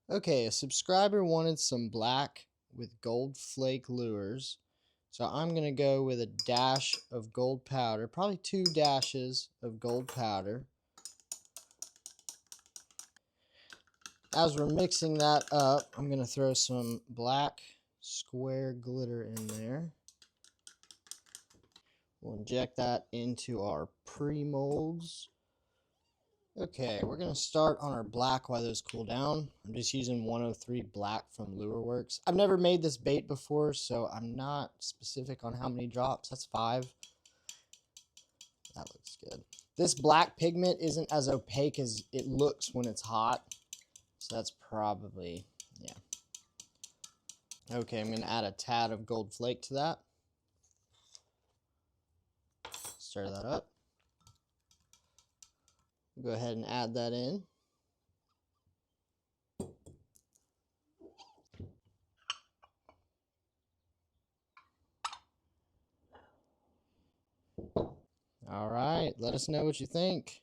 Okay, a subscriber wanted some black with gold flake lures. So I'm going to go with a dash of gold powder, probably 2 dashes of gold powder. As we're mixing that up, I'm going to throw some black square glitter in there. We'll inject that into our pre-molds. Okay, we're going to start on our black while those cool down. I'm just using 103 black from Lure Works. I've never made this bait before, so I'm not specific on how many drops. That's 5. That looks good. This black pigment isn't as opaque as it looks when it's hot, so that's probably, yeah. Okay, I'm going to add a tad of gold flake to that. Stir that up. Go ahead and add that in. All right, let us know what you think.